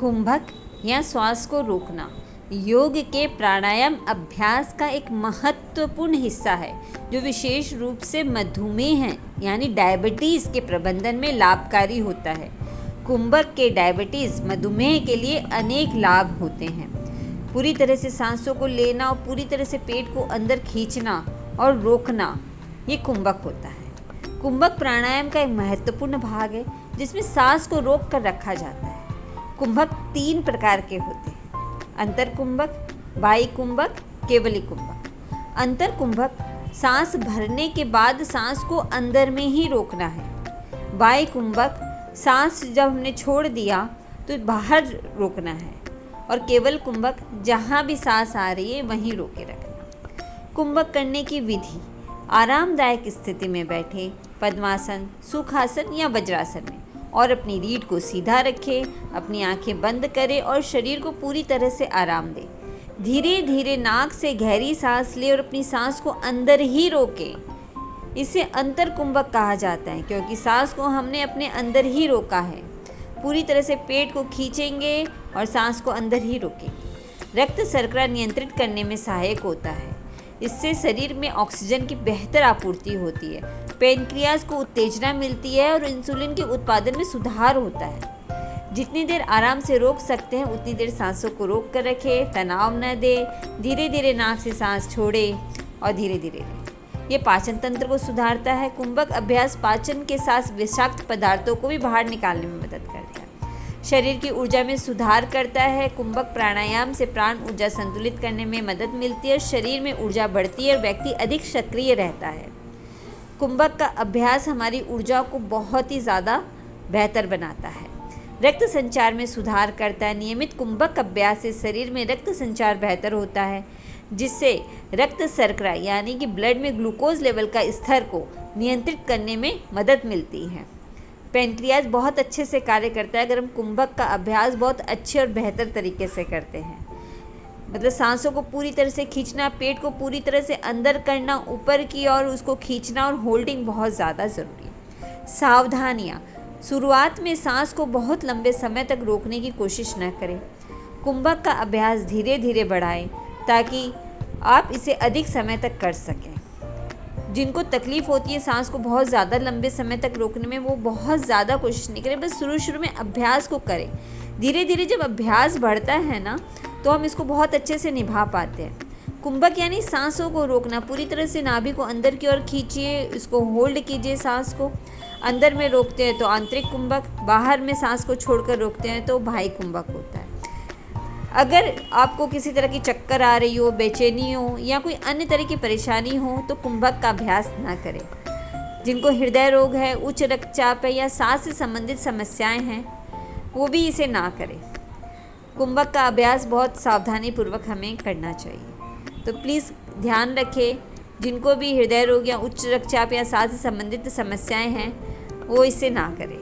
कुंभक या श्वास को रोकना योग के प्राणायाम अभ्यास का एक महत्वपूर्ण हिस्सा है जो विशेष रूप से मधुमेह यानी डायबिटीज़ के प्रबंधन में लाभकारी होता है। कुंभक के डायबिटीज़ मधुमेह के लिए अनेक लाभ होते हैं। पूरी तरह से सांसों को लेना और पूरी तरह से पेट को अंदर खींचना और रोकना, ये कुंभक होता है। कुंभक प्राणायाम का एक महत्वपूर्ण भाग है जिसमें सांस को रोक कर रखा जाता है। कुंभक 3 प्रकार के होते हैं: अंतर कुंभक, बाह्य कुंभक, केवली कुंभक। अंतर कुंभक सांस भरने के बाद सांस को अंदर में ही रोकना है। बाह्य कुंभक सांस जब हमने छोड़ दिया तो बाहर रोकना है। और केवल कुंभक जहाँ भी सांस आ रही है वहीं रोके रखना। कुंभक करने की विधि: आरामदायक स्थिति में बैठे, पद्मासन, सुखासन या वज्रासन में, और अपनी रीढ़ को सीधा रखें, अपनी आंखें बंद करें और शरीर को पूरी तरह से आराम दें। धीरे धीरे नाक से गहरी सांस लें और अपनी सांस को अंदर ही रोकें। इसे अंतर कुंभक कहा जाता है क्योंकि सांस को हमने अपने अंदर ही रोका है। पूरी तरह से पेट को खींचेंगे और सांस को अंदर ही रोकेंगे। रक्त शर्करा नियंत्रित करने में सहायक होता है। इससे शरीर में ऑक्सीजन की बेहतर आपूर्ति होती है, पैनक्रियाज को उत्तेजना मिलती है और इंसुलिन के उत्पादन में सुधार होता है। जितनी देर आराम से रोक सकते हैं उतनी देर सांसों को रोक कर रखें, तनाव न दें। धीरे धीरे नाक से सांस छोड़ें और धीरे धीरे लें। ये पाचन तंत्र को सुधारता है। कुंभक अभ्यास पाचन के साथ विषाक्त पदार्थों को भी बाहर निकालने में मदद करता है। शरीर की ऊर्जा में सुधार करता है। कुंभक प्राणायाम से प्राण ऊर्जा संतुलित करने में मदद मिलती है, शरीर में ऊर्जा बढ़ती है और व्यक्ति अधिक सक्रिय रहता है। कुंभक का अभ्यास हमारी ऊर्जा को बहुत ही ज़्यादा बेहतर बनाता है। रक्त संचार में सुधार करता है। नियमित कुंभक अभ्यास से शरीर में रक्त संचार बेहतर होता है, जिससे रक्त शर्करा यानी कि ब्लड में ग्लूकोज लेवल का स्तर को नियंत्रित करने में मदद मिलती है। पैनक्रियाज बहुत अच्छे से कार्य करता है अगर हम कुंभक का अभ्यास बहुत अच्छे और बेहतर तरीके से करते हैं। मतलब सांसों को पूरी तरह से खींचना, पेट को पूरी तरह से अंदर करना, ऊपर की ओर उसको खींचना और होल्डिंग बहुत ज़्यादा ज़रूरी है। सावधानियाँ: शुरुआत में सांस को बहुत लंबे समय तक रोकने की कोशिश न करें। कुंभक का अभ्यास धीरे धीरे बढ़ाएं ताकि आप इसे अधिक समय तक कर सकें। जिनको तकलीफ़ होती है सांस को बहुत ज़्यादा लंबे समय तक रोकने में, वो बहुत ज़्यादा कोशिश नहीं करें, बस शुरू में अभ्यास को करें। धीरे धीरे जब अभ्यास बढ़ता है ना तो हम इसको बहुत अच्छे से निभा पाते हैं। कुंभक यानी सांसों को रोकना। पूरी तरह से नाभि को अंदर की ओर खींचिए, इसको होल्ड कीजिए। सांस को अंदर में रोकते हैं तो आंतरिक कुंभक, बाहर में सांस को छोड़कर रोकते हैं तो बाह्य कुंभक होता है। अगर आपको किसी तरह की चक्कर आ रही हो, बेचैनी हो या कोई अन्य तरह की परेशानी हो तो कुंभक का अभ्यास ना करें। जिनको हृदय रोग है, उच्च रक्तचाप है या सांस से संबंधित समस्याएं हैं वो भी इसे ना करें। कुंभक का अभ्यास बहुत सावधानी पूर्वक हमें करना चाहिए। तो प्लीज़ ध्यान रखें, जिनको भी हृदय रोग या उच्च रक्तचाप या सांस से संबंधित समस्याएं हैं वो इसे ना करें।